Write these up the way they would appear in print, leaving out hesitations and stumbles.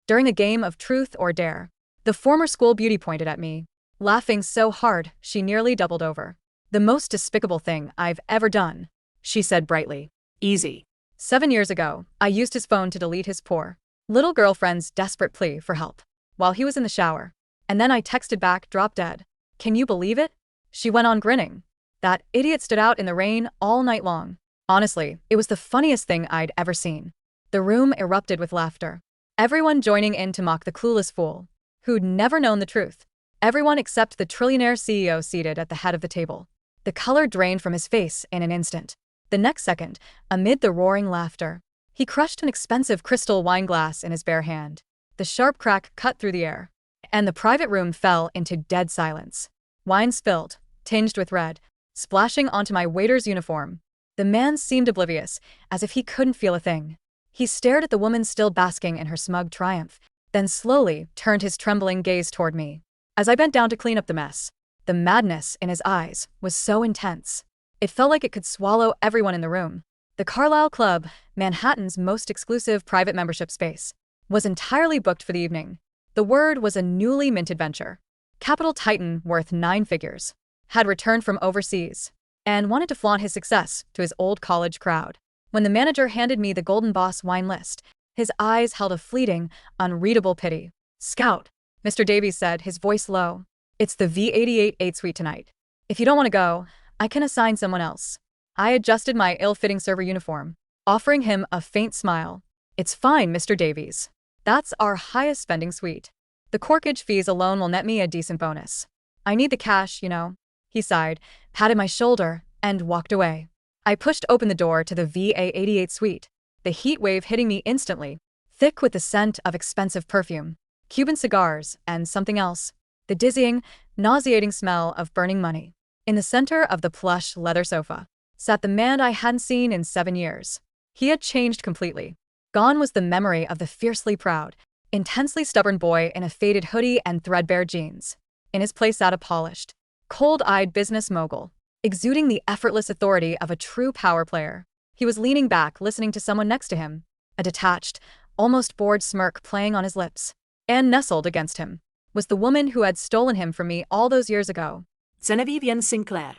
during a game of truth or dare. The former school beauty pointed at me, laughing so hard she nearly doubled over. "The most despicable thing I've ever done," she said brightly. Easy. 7 years ago, I used his phone to delete his poor little girlfriend's desperate plea for help while he was in the shower. And then I texted back, drop dead. "Can you believe it?" She went on grinning. That idiot stood out in the rain all night long. Honestly, it was the funniest thing I'd ever seen. The room erupted with laughter. Everyone joining in to mock the clueless fool, who'd never known the truth. Everyone except the trillionaire CEO seated at the head of the table. The color drained from his face in an instant. The next second, amid the roaring laughter, he crushed an expensive crystal wine glass in his bare hand. The sharp crack cut through the air, and the private room fell into dead silence. Wine spilled, tinged with red, splashing onto my waiter's uniform. The man seemed oblivious, as if he couldn't feel a thing. He stared at the woman still basking in her smug triumph, then slowly turned his trembling gaze toward me. As I bent down to clean up the mess, the madness in his eyes was so intense. It felt like it could swallow everyone in the room. The Carlyle Club, Manhattan's most exclusive private membership space, was entirely booked for the evening. The word was a newly minted venture. Capital titan worth 9 figures had returned from overseas and wanted to flaunt his success to his old college crowd. When the manager handed me the Golden Boss wine list, his eyes held a fleeting, unreadable pity. "Scout," Mr. Davies said, his voice low. "It's the V88 suite tonight. If you don't want to go, I can assign someone else." I adjusted my ill-fitting server uniform, offering him a faint smile. "It's fine, Mr. Davies. That's our highest spending suite. The corkage fees alone will net me a decent bonus. I need the cash, you know." He sighed, patted my shoulder, and walked away. I pushed open the door to the VA88 suite, the heat wave hitting me instantly, thick with the scent of expensive perfume, Cuban cigars, and something else, the dizzying, nauseating smell of burning money. In the center of the plush leather sofa sat the man I hadn't seen in 7 years. He had changed completely. Gone was the memory of the fiercely proud, intensely stubborn boy in a faded hoodie and threadbare jeans. In his place sat a polished, cold-eyed business mogul, exuding the effortless authority of a true power player. He was leaning back, listening to someone next to him, a detached, almost bored smirk playing on his lips. And nestled against him was the woman who had stolen him from me all those years ago. Genevieve Sinclair.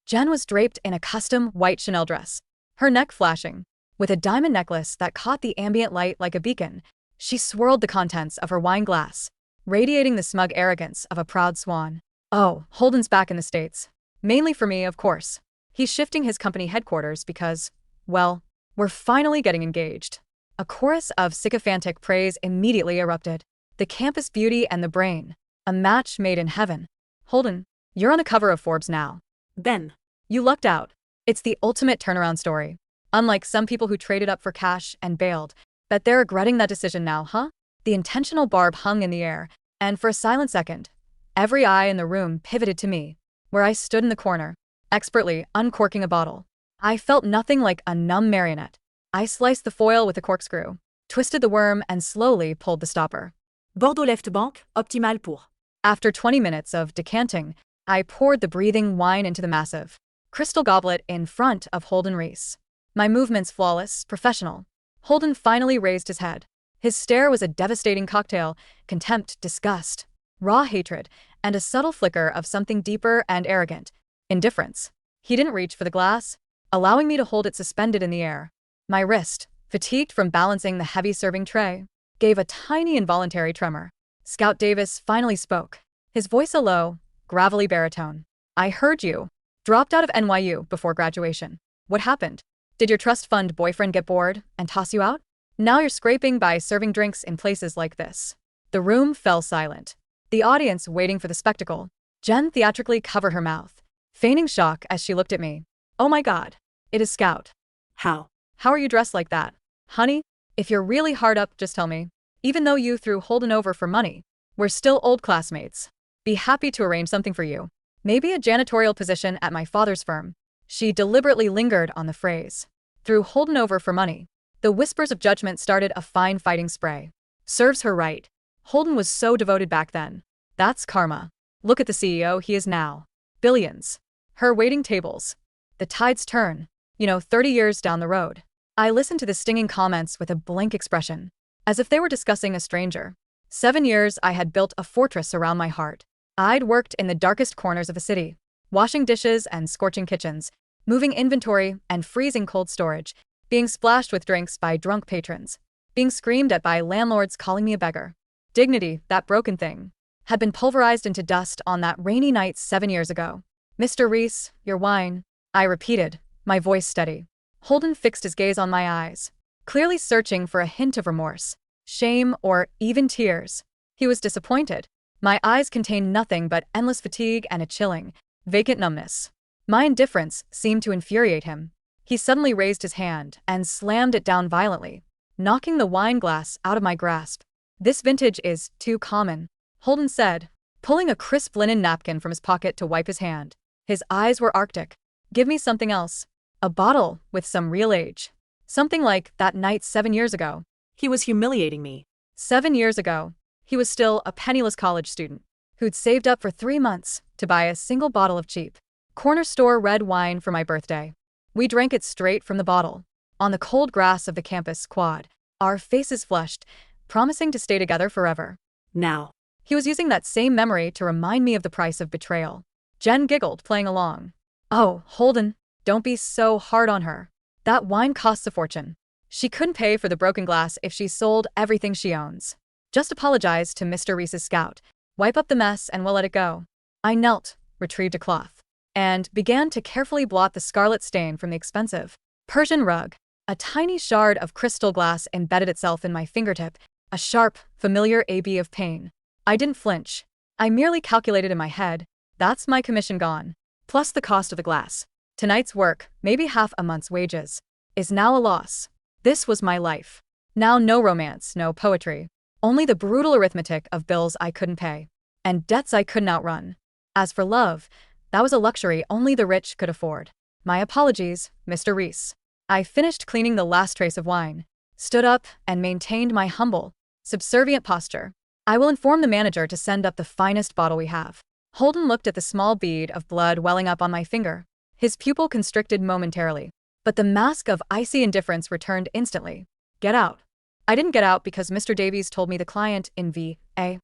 Jen was draped in a custom white Chanel dress, her neck flashing, with a diamond necklace that caught the ambient light like a beacon. She swirled the contents of her wine glass, radiating the smug arrogance of a proud swan. "Oh, Holden's back in the States. Mainly for me, of course. He's shifting his company headquarters because, well, we're finally getting engaged." A chorus of sycophantic praise immediately erupted. The campus beauty and the brain, a match made in heaven. "Holden, you're on the cover of Forbes now." Ben. "You lucked out. It's the ultimate turnaround story. Unlike some people who traded up for cash and bailed, bet they're regretting that decision now, huh?" The intentional barb hung in the air, and for a silent second, every eye in the room pivoted to me, where I stood in the corner, expertly uncorking a bottle. I felt nothing like a numb marionette. I sliced the foil with a corkscrew, twisted the worm, and slowly pulled the stopper. Bordeaux Left Bank, optimal pour. After 20 minutes of decanting, I poured the breathing wine into the massive crystal goblet in front of Holden Reese. My movements flawless, professional. Holden finally raised his head. His stare was a devastating cocktail: contempt, disgust, raw hatred, and a subtle flicker of something deeper and arrogant: indifference. He didn't reach for the glass, allowing me to hold it suspended in the air. My wrist, fatigued from balancing the heavy serving tray, gave a tiny involuntary tremor. Scout Davis finally spoke, his voice a low, gravelly baritone. "I heard you dropped out of NYU before graduation. What happened? Did your trust fund boyfriend get bored and toss you out? Now you're scraping by serving drinks in places like this." The room fell silent, the audience waiting for the spectacle. Jen theatrically covered her mouth, feigning shock as she looked at me. "Oh my God, it is Scout. How? How are you dressed like that? Honey, if you're really hard up, just tell me. Even though you threw Holden over for money, we're still old classmates. Be happy to arrange something for you. Maybe a janitorial position at my father's firm." She deliberately lingered on the phrase. "Threw Holden over for money." The whispers of judgment started a fine fighting spray. Serves her right. Holden was so devoted back then. That's karma. Look at the CEO he is now. Billions. Her waiting tables. The tides turn, 30 years down the road. I listened to the stinging comments with a blank expression. as if they were discussing a stranger. 7 years I had built a fortress around my heart. I'd worked in the darkest corners of a city, washing dishes and scorching kitchens, moving inventory and freezing cold storage, being splashed with drinks by drunk patrons, being screamed at by landlords calling me a beggar. Dignity, that broken thing, had been pulverized into dust on that rainy night 7 years ago. "Mr. Reese, your wine," I repeated, my voice steady. Holden fixed his gaze on my eyes, clearly searching for a hint of remorse, shame, or even tears. He was disappointed. My eyes contained nothing but endless fatigue and a chilling, vacant numbness. My indifference seemed to infuriate him. He suddenly raised his hand and slammed it down violently, knocking the wine glass out of my grasp. "This vintage is too common," Holden said, pulling a crisp linen napkin from his pocket to wipe his hand. His eyes were arctic. "Give me something else. A bottle with some real age. Something like that night 7 years ago." He was humiliating me. 7 years ago, he was still a penniless college student who'd saved up for 3 months to buy a single bottle of cheap, corner store red wine for my birthday. We drank it straight from the bottle, on the cold grass of the campus quad, our faces flushed, promising to stay together forever. Now. He was using that same memory to remind me of the price of betrayal. Jen giggled, playing along. "Oh, Holden, don't be so hard on her. That wine costs a fortune. She couldn't pay for the broken glass if she sold everything she owns. Just apologize to Mr. Reese's scout, wipe up the mess, and we'll let it go." I knelt, retrieved a cloth, and began to carefully blot the scarlet stain from the expensive Persian rug. A tiny shard of crystal glass embedded itself in my fingertip, a sharp, familiar AB of pain. I didn't flinch. I merely calculated in my head, that's my commission gone, plus the cost of the glass. Tonight's work, maybe half a month's wages, is now a loss. This was my life. Now no romance, no poetry, only the brutal arithmetic of bills I couldn't pay, and debts I couldn't outrun. As for love, that was a luxury only the rich could afford. My apologies, Mr. Reese. I finished cleaning the last trace of wine, stood up, and maintained my humble, subservient posture. "I will inform the manager to send up the finest bottle we have." Holden looked at the small bead of blood welling up on my finger. His pupil constricted momentarily, but the mask of icy indifference returned instantly. "Get out." I didn't get out because Mr. Davies told me the client in V.A.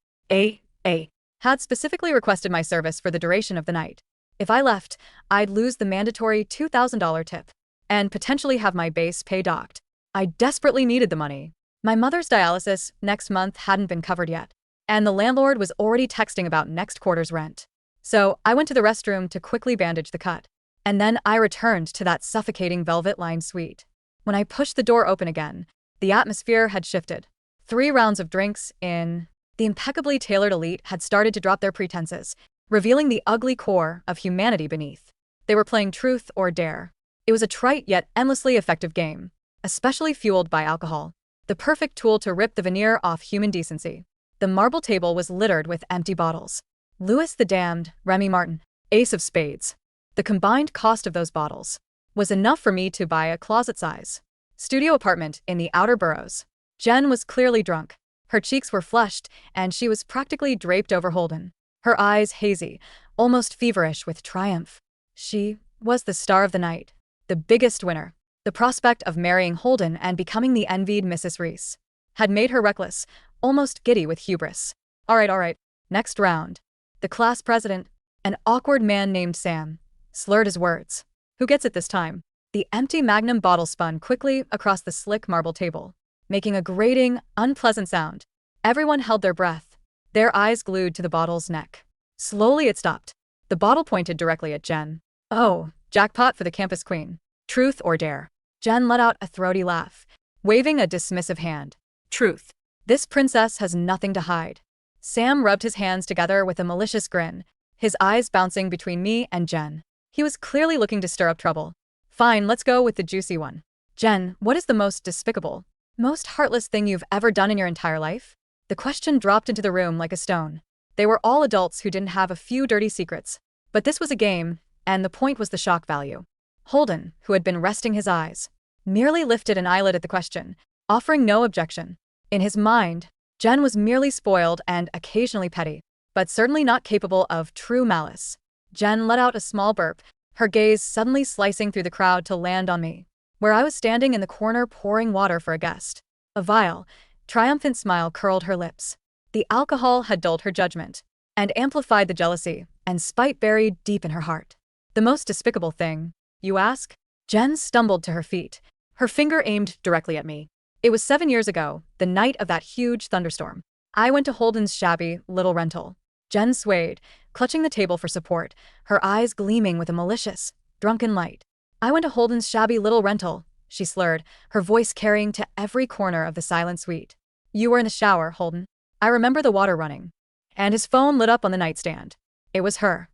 had specifically requested my service for the duration of the night. If I left, I'd lose the mandatory $2,000 tip and potentially have my base pay docked. I desperately needed the money. My mother's dialysis next month hadn't been covered yet, and the landlord was already texting about next quarter's rent. So I went to the restroom to quickly bandage the cut, and then I returned to that suffocating velvet-lined suite. When I pushed the door open again, the atmosphere had shifted. 3 rounds of drinks in. The impeccably tailored elite had started to drop their pretenses, revealing the ugly core of humanity beneath. They were playing truth or dare. It was a trite yet endlessly effective game, especially fueled by alcohol, the perfect tool to rip the veneer off human decency. The marble table was littered with empty bottles. Louis the Damned, Remy Martin, Ace of Spades. The combined cost of those bottles was enough for me to buy a closet-size studio apartment in the outer boroughs. Jen was clearly drunk. Her cheeks were flushed, and she was practically draped over Holden, her eyes hazy, almost feverish with triumph. She was the star of the night, the biggest winner. The prospect of marrying Holden and becoming the envied Mrs. Reese had made her reckless, almost giddy with hubris. All right, next round. The class president, an awkward man named Sam, slurred his words. "Who gets it this time?" The empty Magnum bottle spun quickly across the slick marble table, making a grating, unpleasant sound. Everyone held their breath, their eyes glued to the bottle's neck. Slowly it stopped. The bottle pointed directly at Jen. "Oh, jackpot for the campus queen. Truth or dare?" Jen let out a throaty laugh, waving a dismissive hand. "Truth. This princess has nothing to hide." Sam rubbed his hands together with a malicious grin, his eyes bouncing between me and Jen. He was clearly looking to stir up trouble. "Fine, let's go with the juicy one. Jen, what is the most despicable, most heartless thing you've ever done in your entire life?" The question dropped into the room like a stone. They were all adults who didn't have a few dirty secrets. But this was a game, and the point was the shock value. Holden, who had been resting his eyes, merely lifted an eyelid at the question, offering no objection. In his mind, Jen was merely spoiled and occasionally petty, but certainly not capable of true malice. Jen let out a small burp, her gaze suddenly slicing through the crowd to land on me, where I was standing in the corner pouring water for a guest. A vile, Triumphant smile curled her lips. The alcohol had dulled her judgment and amplified the jealousy and spite buried deep in her heart. The most despicable thing, you ask? Jen stumbled to her feet, her finger aimed directly at me. It was 7 years ago, the night of that huge thunderstorm. I went to Holden's shabby little rental. Jen swayed, clutching the table for support, her eyes gleaming with a malicious, drunken light. I went to Holden's shabby little rental, she slurred, her voice carrying to every corner of the silent suite. You were in the shower, Holden. I remember the water running. And his phone lit up on the nightstand. It was her.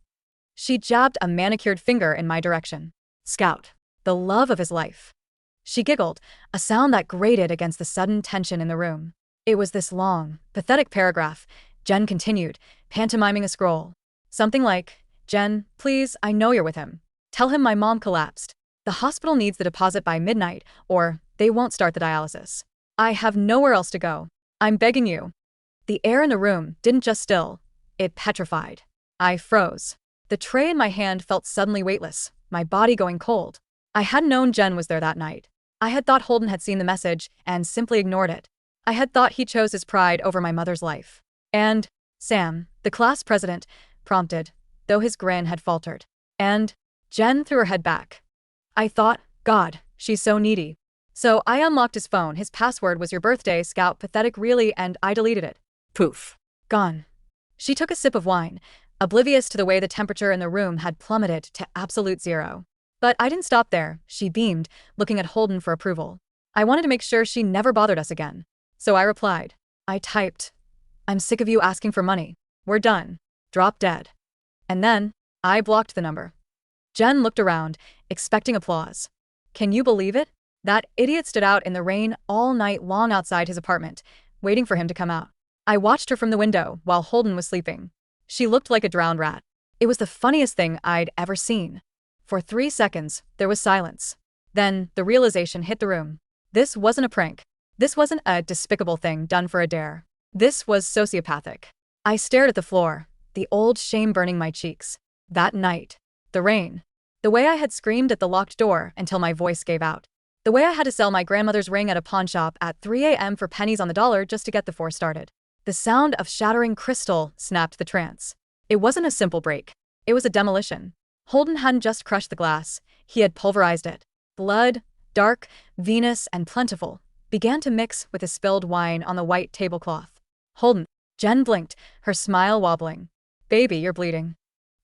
She jabbed a manicured finger in my direction. Scout. The love of his life. She giggled, a sound that grated against the sudden tension in the room. It was this long, pathetic paragraph, Jen continued, pantomiming a scroll. Something like, Jen, please, I know you're with him. Tell him my mom collapsed. The hospital needs the deposit by midnight, or they won't start the dialysis. I have nowhere else to go. I'm begging you. The air in the room didn't just still, it petrified. I froze. The tray in my hand felt suddenly weightless, my body going cold. I hadn't known Jen was there that night. I had thought Holden had seen the message and simply ignored it. I had thought he chose his pride over my mother's life. And Sam, the class president, prompted, though his grin had faltered. And Jen threw her head back. I thought, God, she's so needy. So I unlocked his phone. His password was your birthday, Scout, pathetic really, and I deleted it. Poof. Gone. She took a sip of wine, oblivious to the way the temperature in the room had plummeted to absolute zero. But I didn't stop there, she beamed, looking at Holden for approval. I wanted to make sure she never bothered us again. So I replied. I typed. I'm sick of you asking for money. We're done. Drop dead. And then, I blocked the number. Jen looked around, expecting applause. Can you believe it? That idiot stood out in the rain all night long outside his apartment, waiting for him to come out. I watched her from the window while Holden was sleeping. She looked like a drowned rat. It was the funniest thing I'd ever seen. For 3 seconds, there was silence. Then, the realization hit the room. This wasn't a prank. This wasn't a despicable thing done for a dare. This was sociopathic. I stared at the floor, the old shame burning my cheeks. That night. The rain. The way I had screamed at the locked door until my voice gave out. The way I had to sell my grandmother's ring at a pawn shop at 3 a.m. for pennies on the dollar just to get the force started. The sound of shattering crystal snapped the trance. It wasn't a simple break. It was a demolition. Holden hadn't just crushed the glass, he had pulverized it. Blood, dark, venous, and plentiful, began to mix with the spilled wine on the white tablecloth. Holden. Jen blinked, her smile wobbling. Baby, you're bleeding.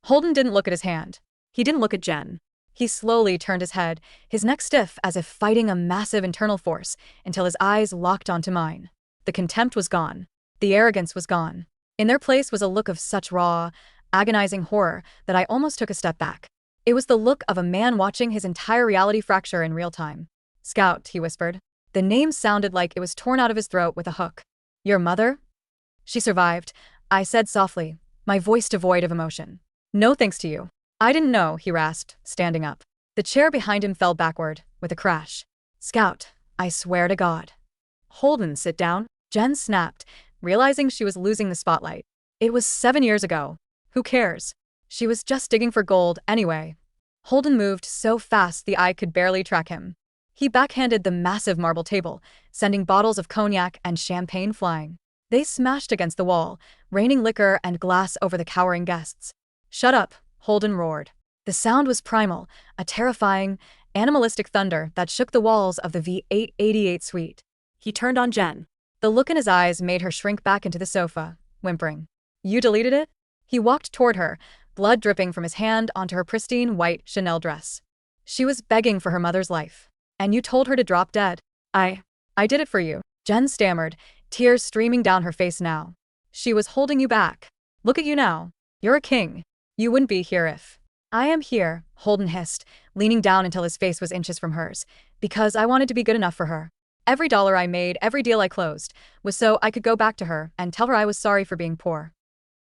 Holden didn't look at his hand. He didn't look at Jen. He slowly turned his head, his neck stiff as if fighting a massive internal force, until his eyes locked onto mine. The contempt was gone. The arrogance was gone. In their place was a look of such raw, agonizing horror that I almost took a step back. It was the look of a man watching his entire reality fracture in real time. Scout, he whispered. The name sounded like it was torn out of his throat with a hook. Your mother? She survived, I said softly, my voice devoid of emotion. No thanks to you. I didn't know, he rasped, standing up. The chair behind him fell backward, with a crash. Scout, I swear to God. Holden, sit down. Jen snapped, realizing she was losing the spotlight. It was 7 years ago. Who cares? She was just digging for gold anyway. Holden moved so fast the eye could barely track him. He backhanded the massive marble table, sending bottles of cognac and champagne flying. They smashed against the wall, raining liquor and glass over the cowering guests. Shut up, Holden roared. The sound was primal, a terrifying, animalistic thunder that shook the walls of the V888 suite. He turned on Jen. The look in his eyes made her shrink back into the sofa, whimpering. You deleted it? He walked toward her, blood dripping from his hand onto her pristine white Chanel dress. She was begging for her mother's life. And you told her to drop dead. I did it for you. Jen stammered, tears streaming down her face now. She was holding you back. Look at you now. You're a king. You wouldn't be here if. I am here, Holden hissed, leaning down until his face was inches from hers, because I wanted to be good enough for her. Every dollar I made, every deal I closed, was so I could go back to her and tell her I was sorry for being poor.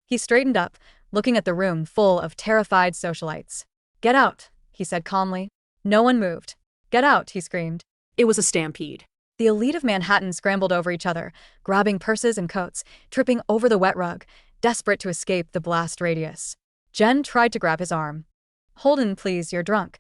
He straightened up, looking at the room full of terrified socialites. Get out, he said calmly. No one moved. Get out, he screamed. It was a stampede. The elite of Manhattan scrambled over each other, grabbing purses and coats, tripping over the wet rug, desperate to escape the blast radius. Jen tried to grab his arm. Holden, please, you're drunk.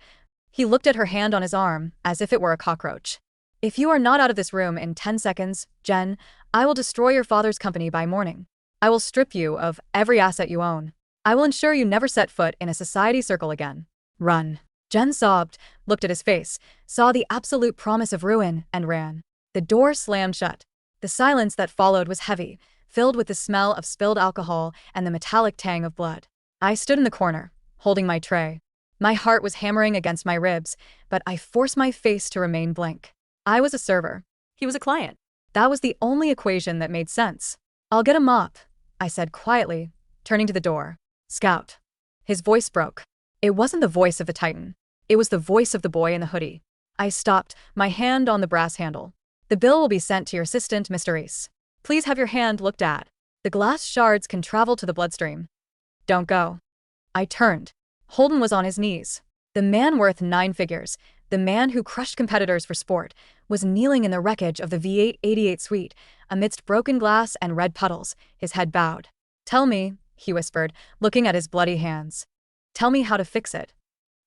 He looked at her hand on his arm, as if it were a cockroach. If you are not out of this room in 10 seconds, Jen, I will destroy your father's company by morning. I will strip you of every asset you own. I will ensure you never set foot in a society circle again. Run. Jen sobbed, looked at his face, saw the absolute promise of ruin, and ran. The door slammed shut. The silence that followed was heavy, filled with the smell of spilled alcohol and the metallic tang of blood. I stood in the corner, holding my tray. My heart was hammering against my ribs, but I forced my face to remain blank. I was a server. He was a client. That was the only equation that made sense. I'll get a mop, I said quietly, turning to the door. Scout. His voice broke. It wasn't the voice of the Titan. It was the voice of the boy in the hoodie. I stopped, my hand on the brass handle. The bill will be sent to your assistant, Mr. Reese. Please have your hand looked at. The glass shards can travel to the bloodstream. Don't go. I turned. Holden was on his knees. The man worth 9 figures, the man who crushed competitors for sport, was kneeling in the wreckage of the V888 suite, amidst broken glass and red puddles, his head bowed. Tell me, he whispered, looking at his bloody hands. Tell me how to fix it.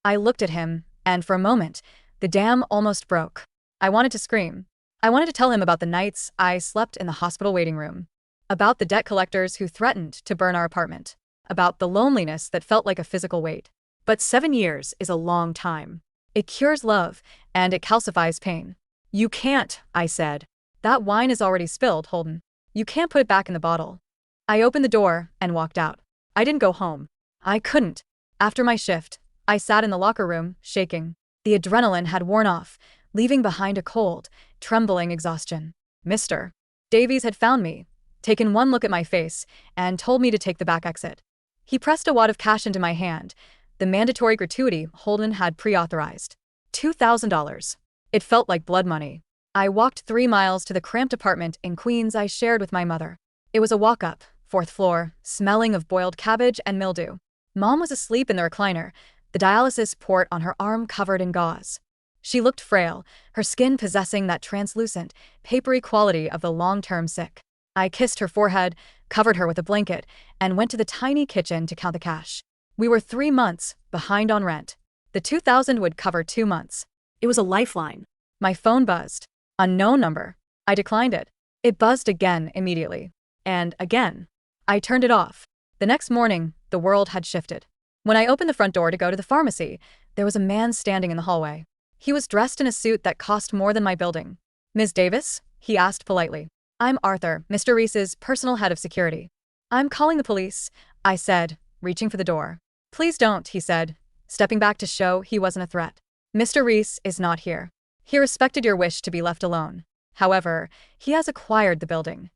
I looked at him, and for a moment, the dam almost broke. I wanted to scream. I wanted to tell him about the nights I slept in the hospital waiting room, about the debt collectors who threatened to burn our apartment, about the loneliness that felt like a physical weight. But 7 years is a long time. It cures love, and it calcifies pain. You can't, I said. That wine is already spilled, Holden. You can't put it back in the bottle. I opened the door and walked out. I didn't go home. I couldn't. After my shift, I sat in the locker room, shaking. The adrenaline had worn off, leaving behind a cold, trembling exhaustion. Mr. Davies had found me, taken one look at my face, and told me to take the back exit. He pressed a wad of cash into my hand, the mandatory gratuity Holden had pre-authorized. $2,000. It felt like blood money. I walked 3 miles to the cramped apartment in Queens I shared with my mother. It was a walk-up, 4th floor, smelling of boiled cabbage and mildew. Mom was asleep in the recliner, the dialysis port on her arm covered in gauze. She looked frail, her skin possessing that translucent, papery quality of the long-term sick. I kissed her forehead, covered her with a blanket, and went to the tiny kitchen to count the cash. We were 3 months behind on rent. The $2,000 would cover 2 months. It was a lifeline. My phone buzzed. Unknown number. I declined it. It buzzed again immediately. And again. I turned it off. The next morning, the world had shifted. When I opened the front door to go to the pharmacy, there was a man standing in the hallway. He was dressed in a suit that cost more than my building. Ms. Davis? He asked politely. I'm Arthur, Mr. Reese's personal head of security. I'm calling the police, I said, reaching for the door. Please don't, he said, stepping back to show he wasn't a threat. Mr. Reese is not here. He respected your wish to be left alone. However, he has acquired the building.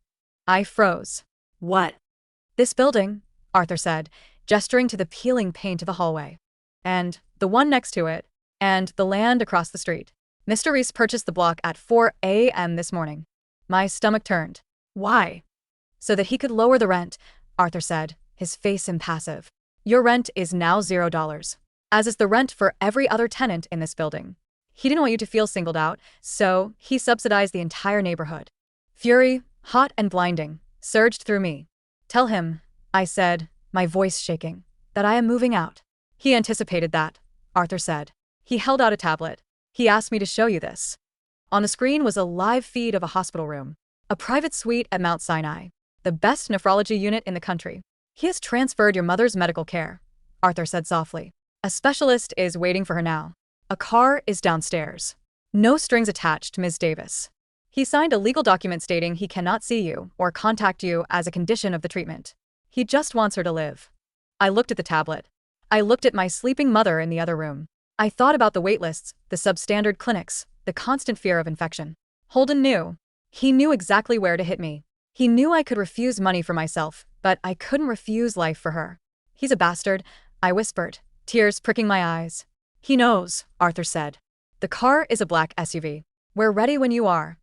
I froze. What? This building, Arthur said, gesturing to the peeling paint of the hallway. And the one next to it, and the land across the street. Mr. Reese purchased the block at 4 a.m. this morning. My stomach turned. Why? So that he could lower the rent, Arthur said, his face impassive. Your rent is now $0, as is the rent for every other tenant in this building. He didn't want you to feel singled out, so he subsidized the entire neighborhood. Fury, hot and blinding, surged through me. Tell him, I said, my voice shaking, that I am moving out. He anticipated that, Arthur said. He held out a tablet. He asked me to show you this. On the screen was a live feed of a hospital room, a private suite at Mount Sinai, the best nephrology unit in the country. He has transferred your mother's medical care, Arthur said softly. A specialist is waiting for her now. A car is downstairs. No strings attached, Ms. Davis. He signed a legal document stating he cannot see you or contact you as a condition of the treatment. He just wants her to live. I looked at the tablet. I looked at my sleeping mother in the other room. I thought about the waitlists, the substandard clinics, the constant fear of infection. Holden knew. He knew exactly where to hit me. He knew I could refuse money for myself, but I couldn't refuse life for her. He's a bastard, I whispered, tears pricking my eyes. He knows, Arthur said. The car is a black SUV. We're ready when you are.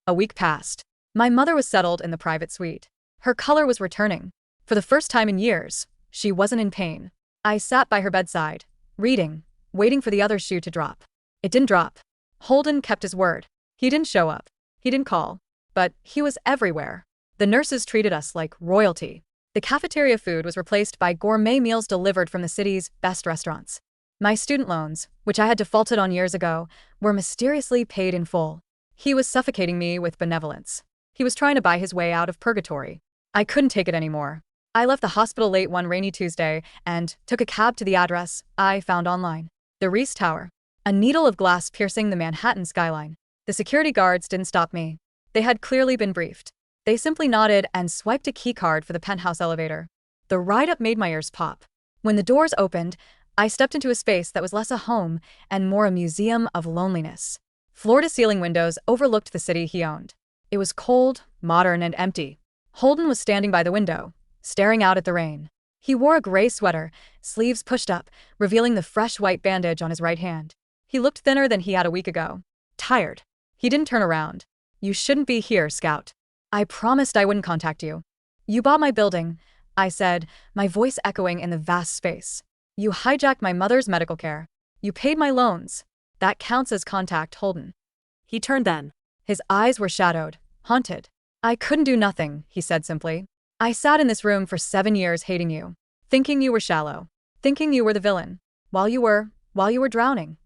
A week passed. My mother was settled in the private suite. Her color was returning. For the first time in years, she wasn't in pain. I sat by her bedside, reading, waiting for the other shoe to drop. It didn't drop. Holden kept his word. He didn't show up. He didn't call. But he was everywhere. The nurses treated us like royalty. The cafeteria food was replaced by gourmet meals delivered from the city's best restaurants. My student loans, which I had defaulted on years ago, were mysteriously paid in full. He was suffocating me with benevolence. He was trying to buy his way out of purgatory. I couldn't take it anymore. I left the hospital late one rainy Tuesday and took a cab to the address I found online. The Reese Tower. A needle of glass piercing the Manhattan skyline. The security guards didn't stop me. They had clearly been briefed. They simply nodded and swiped a keycard for the penthouse elevator. The ride-up made my ears pop. When the doors opened, I stepped into a space that was less a home and more a museum of loneliness. Floor-to-ceiling windows overlooked the city he owned. It was cold, modern, and empty. Holden was standing by the window, staring out at the rain. He wore a gray sweater, sleeves pushed up, revealing the fresh white bandage on his right hand. He looked thinner than he had a week ago. Tired. He didn't turn around. "You shouldn't be here, Scout. I promised I wouldn't contact you." "You bought my building," I said, my voice echoing in the vast space. "You hijacked my mother's medical care. You paid my loans. That counts as contact, Holden." He turned then. His eyes were shadowed, haunted. "I couldn't do nothing," he said simply. "I sat in this room for 7 years hating you, thinking you were shallow, thinking you were the villain, while you were drowning."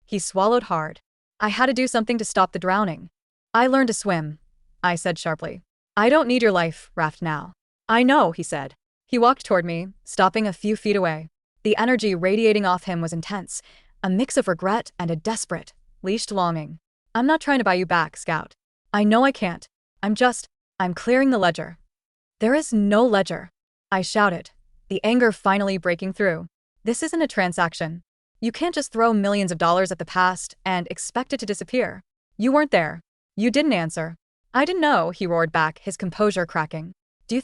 He swallowed hard. "I had to do something to stop the drowning. I learned to swim," I said sharply. "I don't need your life raft now." "I know," he said. He walked toward me, stopping a few feet away. The energy radiating off him was intense, a mix of regret and a desperate, leashed longing. "I'm not trying to buy you back, Scout. I know I can't. I'm clearing the ledger." "There is no ledger," I shouted, the anger finally breaking through. "This isn't a transaction. You can't just throw millions of dollars at the past and expect it to disappear. You weren't there. You didn't answer." "I didn't know," he roared back, his composure cracking. Do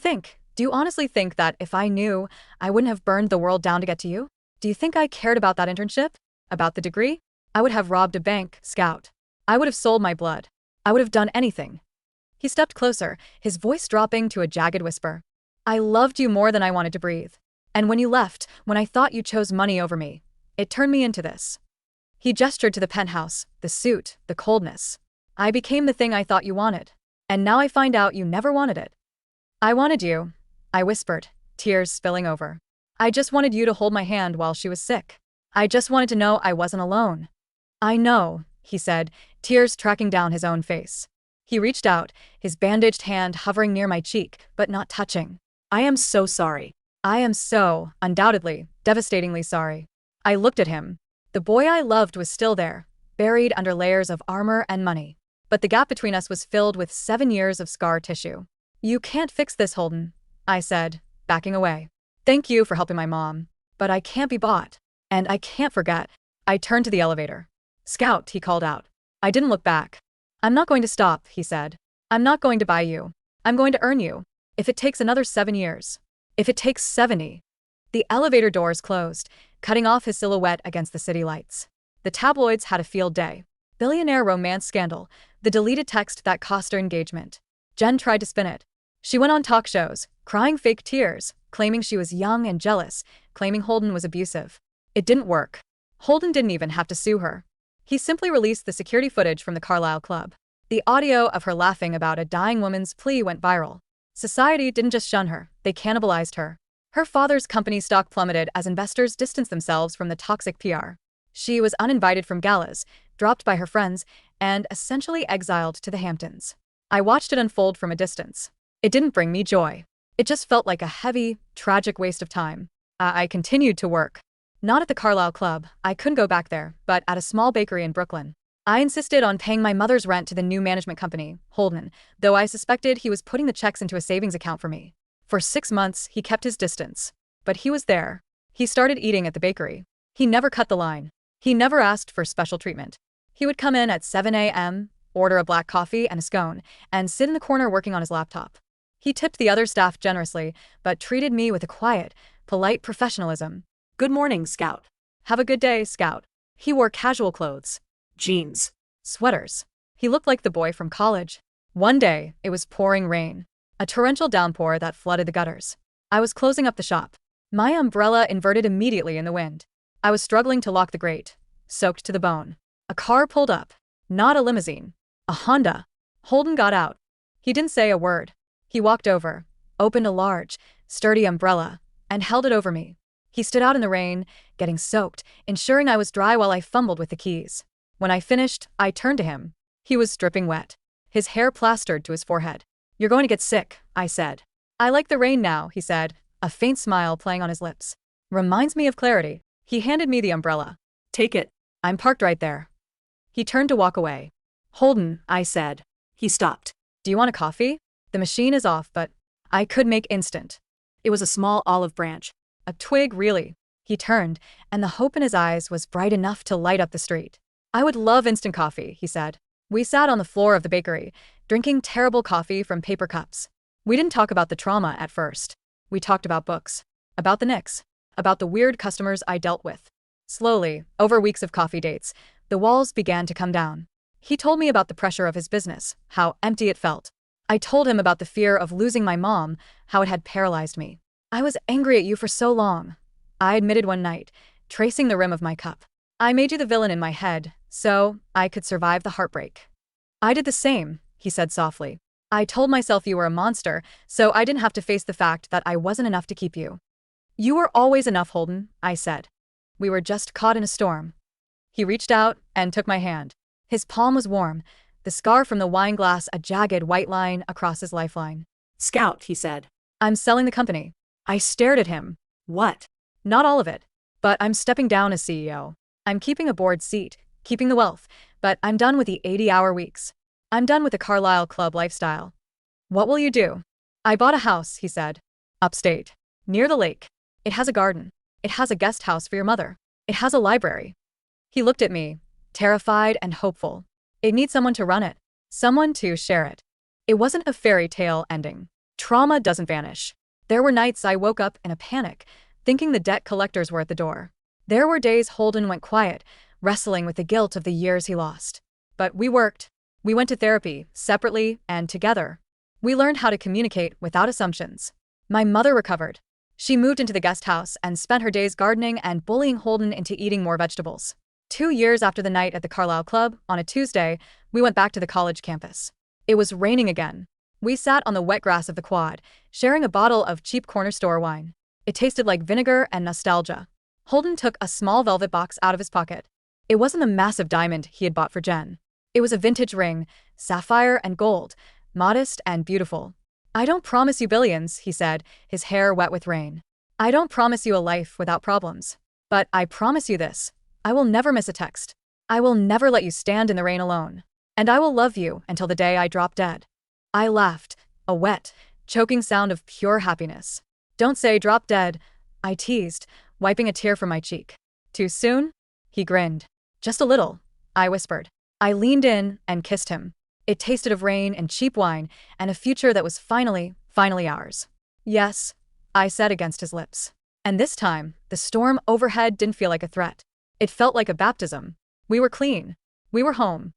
you honestly think that if I knew, I wouldn't have burned the world down to get to you? Do you think I cared about that internship? About the degree? I would have robbed a bank, Scout. I would have sold my blood. I would have done anything." He stepped closer, his voice dropping to a jagged whisper. "I loved you more than I wanted to breathe. And when you left, when I thought you chose money over me, it turned me into this." He gestured to the penthouse, the suit, the coldness. "I became the thing I thought you wanted. And now I find out you never wanted it." "I wanted you," I whispered, tears spilling over. "I just wanted you to hold my hand while she was sick. I just wanted to know I wasn't alone." "I know," he said, tears tracking down his own face. He reached out, his bandaged hand hovering near my cheek, but not touching. "I am so sorry." "I am so, undoubtedly, devastatingly sorry." I looked at him. The boy I loved was still there, buried under layers of armor and money. But the gap between us was filled with 7 years of scar tissue. "You can't fix this, Holden," I said, backing away. "Thank you for helping my mom. But I can't be bought. And I can't forget." I turned to the elevator. "Scout," he called out. I didn't look back. "I'm not going to stop," he said. "I'm not going to buy you. I'm going to earn you. If it takes another 7 years. If it takes 70. The elevator doors closed, cutting off his silhouette against the city lights. The tabloids had a field day. Billionaire romance scandal, the deleted text that cost her engagement. Jen tried to spin it. She went on talk shows, crying fake tears, claiming she was young and jealous, claiming Holden was abusive. It didn't work. Holden didn't even have to sue her. He simply released the security footage from the Carlisle Club. The audio of her laughing about a dying woman's plea went viral. Society didn't just shun her, they cannibalized her. Her father's company stock plummeted as investors distanced themselves from the toxic PR. She was uninvited from galas, dropped by her friends, and essentially exiled to the Hamptons. I watched it unfold from a distance. It didn't bring me joy. It just felt like a heavy, tragic waste of time. I continued to work. Not at the Carlisle Club, I couldn't go back there, but at a small bakery in Brooklyn. I insisted on paying my mother's rent to the new management company, Holden, though I suspected he was putting the checks into a savings account for me. For 6 months, he kept his distance. But he was there. He started eating at the bakery. He never cut the line. He never asked for special treatment. He would come in at 7 a.m., order a black coffee and a scone, and sit in the corner working on his laptop. He tipped the other staff generously, but treated me with a quiet, polite professionalism. "Good morning, Scout." "Have a good day, Scout." He wore casual clothes. Jeans. Sweaters. He looked like the boy from college. One day, it was pouring rain. A torrential downpour that flooded the gutters. I was closing up the shop. My umbrella inverted immediately in the wind. I was struggling to lock the grate, soaked to the bone. A car pulled up. Not a limousine. A Honda. Holden got out. He didn't say a word. He walked over, opened a large, sturdy umbrella, and held it over me. He stood out in the rain, getting soaked, ensuring I was dry while I fumbled with the keys. When I finished, I turned to him. He was dripping wet, his hair plastered to his forehead. You're going to get sick, I said. I like the rain now, he said, a faint smile playing on his lips. Reminds me of clarity. He handed me the umbrella. Take it. I'm parked right there. He turned to walk away. Holden, I said. He stopped. Do you want a coffee? The machine is off, but I could make instant. It was a small olive branch. A twig, really. He turned, and the hope in his eyes was bright enough to light up the street. I would love instant coffee, he said. We sat on the floor of the bakery, drinking terrible coffee from paper cups. We didn't talk about the trauma at first. We talked about books, about the Knicks, about the weird customers I dealt with. Slowly, over weeks of coffee dates, the walls began to come down. He told me about the pressure of his business, how empty it felt. I told him about the fear of losing my mom, how it had paralyzed me. I was angry at you for so long, I admitted one night, tracing the rim of my cup. I made you the villain in my head, so I could survive the heartbreak. I did the same, he said softly. I told myself you were a monster, so I didn't have to face the fact that I wasn't enough to keep you. You were always enough, Holden, I said. We were just caught in a storm. He reached out and took my hand. His palm was warm, the scar from the wine glass a jagged white line across his lifeline. Scout, he said. I'm selling the company. I stared at him. What? Not all of it. But I'm stepping down as CEO. I'm keeping a board seat, keeping the wealth, but I'm done with the 80-hour weeks. I'm done with the Carlisle Club lifestyle. What will you do? I bought a house, he said. Upstate. Near the lake. It has a garden. It has a guest house for your mother. It has a library. He looked at me, terrified and hopeful. It needs someone to run it. Someone to share it. It wasn't a fairy tale ending. Trauma doesn't vanish. There were nights I woke up in a panic, thinking the debt collectors were at the door. There were days Holden went quiet, wrestling with the guilt of the years he lost. But we worked. We went to therapy, separately and together. We learned how to communicate without assumptions. My mother recovered. She moved into the guest house and spent her days gardening and bullying Holden into eating more vegetables. 2 years after the night at the Carlisle Club, on a Tuesday, we went back to the college campus. It was raining again. We sat on the wet grass of the quad, sharing a bottle of cheap corner store wine. It tasted like vinegar and nostalgia. Holden took a small velvet box out of his pocket. It wasn't a massive diamond he had bought for Jen. It was a vintage ring, sapphire and gold, modest and beautiful. I don't promise you billions, he said, his hair wet with rain. I don't promise you a life without problems. But I promise you this. I will never miss a text. I will never let you stand in the rain alone. And I will love you until the day I drop dead. I laughed, a wet, choking sound of pure happiness. Don't say drop dead, I teased, wiping a tear from my cheek. Too soon? He grinned. Just a little, I whispered. I leaned in and kissed him. It tasted of rain and cheap wine and a future that was finally ours. Yes, I said against his lips. And this time, the storm overhead didn't feel like a threat. It felt like a baptism. We were clean. We were home.